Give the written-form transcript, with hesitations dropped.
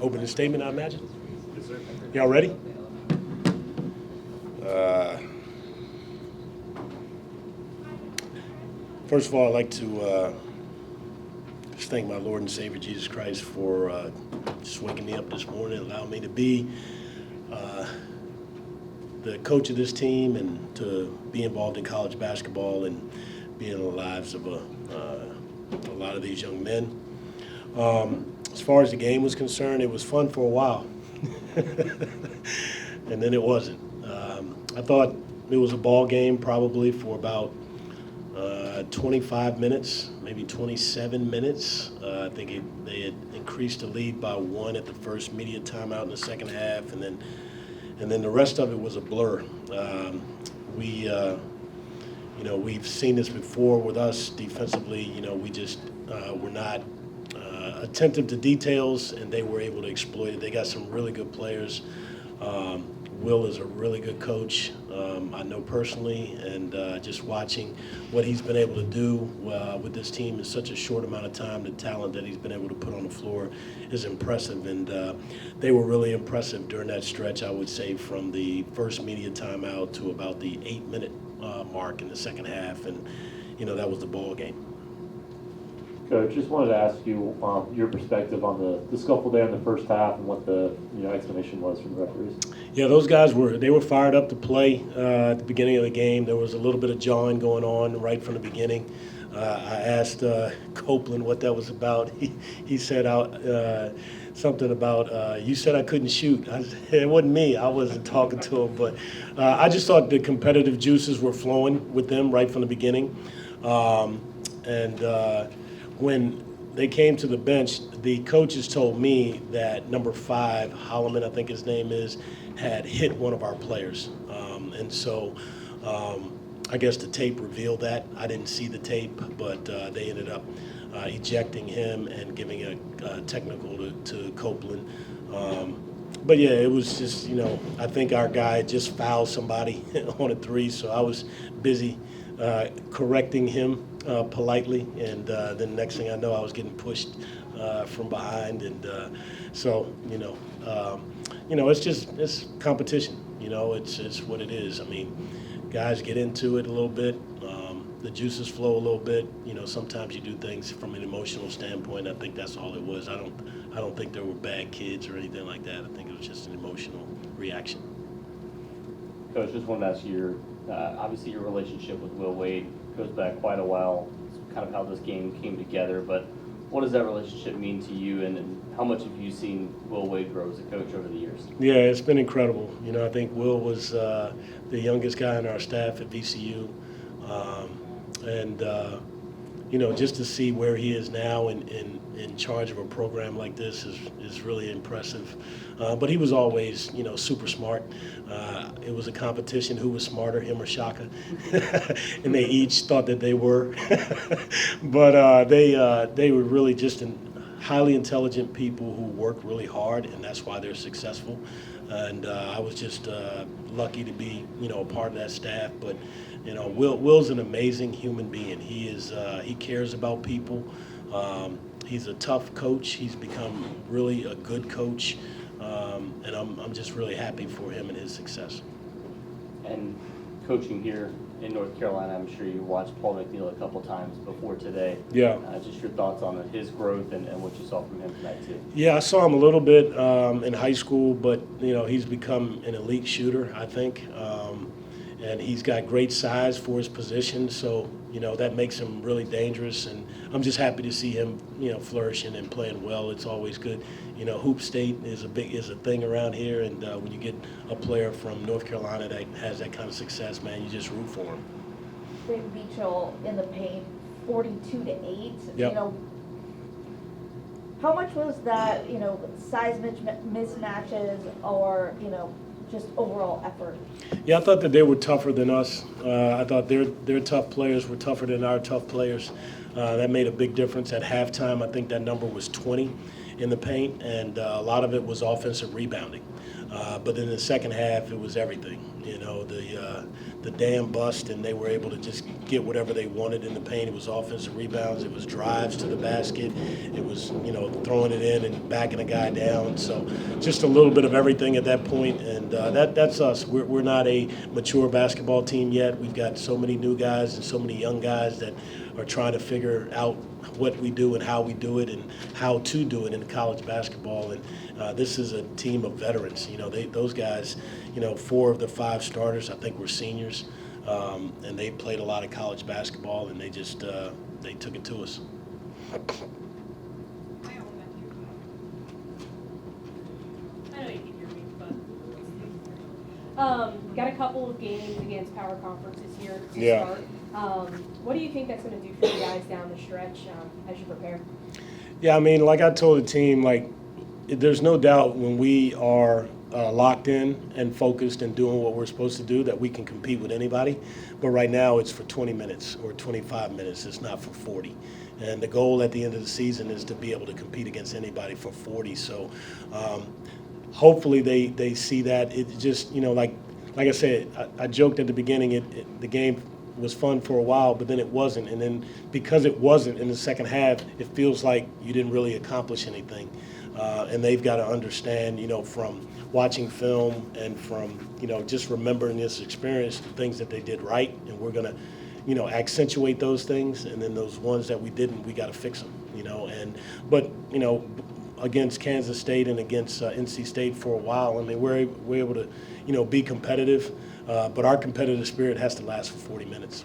Opening statement, I imagine. Y'all ready? First of all, I'd like to just thank my Lord and Savior Jesus Christ for just waking me up this morning, allowing me to be the coach of this team and to be involved in college basketball and be in the lives of a lot of these young men. As far as the game was concerned, it was fun for a while, and then it wasn't. I thought it was a ball game probably for about 25 minutes, maybe 27 minutes. I think they had increased the lead by 1 at the first media timeout in the second half, and then the rest of it was a blur. We've seen this before with us defensively. We just were not attentive to details, and they were able to exploit it. They got some really good players. Will is a really good coach. I know personally, and just watching what he's been able to do with this team in such a short amount of time, the talent that he's been able to put on the floor is impressive. And they were really impressive during that stretch, I would say, from the first media timeout to about the 8-minute mark in the second half. And, that was the ball game. Coach, just wanted to ask you your perspective on the scuffle there in the first half and what the explanation was from the referees. Yeah, those guys were fired up to play at the beginning of the game. There was a little bit of jawing going on right from the beginning. I asked Copeland what that was about. He said something about, you said I couldn't shoot. I said, it wasn't me. I wasn't talking to him. But I just thought the competitive juices were flowing with them right from the beginning. When they came to the bench, the coaches told me that number 5, Holloman, I think his name is, had hit one of our players. I guess the tape revealed that. I didn't see the tape, but they ended up ejecting him and giving a technical to Copeland. But yeah, it was just, I think our guy just fouled somebody on a 3, so I was busy correcting him politely, and then next thing I know, I was getting pushed from behind, and it's competition. It's what it is. I mean, guys get into it a little bit. The juices flow a little bit. Sometimes you do things from an emotional standpoint. I think that's all it was. I don't think there were bad kids or anything like that. I think it was just an emotional reaction. Coach, just wanted to ask you, obviously your relationship with Will Wade goes back quite a while. It's kind of how this game came together, but what does that relationship mean to you, and how much have you seen Will Wade grow as a coach over the years? Yeah, it's been incredible. I think Will was the youngest guy on our staff at VCU, just to see where he is now in charge of a program like this is really impressive. But he was always, super smart. It was a competition who was smarter, him or Shaka, and they each thought that they were. But they were really just highly intelligent people who work really hard, and that's why they're successful. And I was just lucky to be, a part of that staff. But Will's an amazing human being. He cares about people. He's a tough coach. He's become really a good coach, and I'm just really happy for him and his success. And coaching here in North Carolina, I'm sure you watched Paul McNeil a couple times before today. Yeah. Just your thoughts on his growth and what you saw from him tonight too. Yeah, I saw him a little bit in high school, but he's become an elite shooter, I think, and he's got great size for his position. So that makes him really dangerous, and I'm just happy to see him flourishing and playing well. It's always good. Hoop State is a thing around here, and when you get a player from North Carolina that has that kind of success, man, you just root for him. David Beachell in the paint, 42-8. Yep. How much was that, size mismatches or, just overall effort? Yeah, I thought that they were tougher than us. I thought their tough players were tougher than our tough players. That made a big difference. At halftime, I think that number was 20, in the paint, and a lot of it was offensive rebounding. But in the second half, it was everything. You know, the dam bust, and they were able to just get whatever they wanted in the paint. It was offensive rebounds. It was drives to the basket. It was, you know, throwing it in and backing a guy down. So just a little bit of everything at that point, and that's us. We're not a mature basketball team yet. We've got so many new guys and so many young guys that are trying to figure out what we do and how we do it and how to do it in college basketball. And this is a team of veterans. You know, those guys, you know, 4 of the 5 starters, I think, were seniors, and they played a lot of college basketball, and they just they took it to us. I know you can hear me, but got a couple of games against power conferences here to Yeah. start. What do you think that's going to do for you guys down the stretch as you prepare? Yeah, I mean, like I told the team, like, there's no doubt when we are locked in and focused and doing what we're supposed to do that we can compete with anybody. But right now it's for 20 minutes or 25 minutes. It's not for 40. And the goal at the end of the season is to be able to compete against anybody for 40. So hopefully they see that. It just, you know, like I said, I joked at the beginning, the game was fun for a while, but then it wasn't. And then because it wasn't in the second half, it feels like you didn't really accomplish anything. And they've got to understand, you know, from watching film and from, you know, just remembering this experience, the things that they did right, and we're going to, you know, accentuate those things, and then those ones that we didn't, we got to fix them, you know. But you know, against Kansas State and against NC State for a while, I mean, we're able to, you know, be competitive, but our competitive spirit has to last for 40 minutes.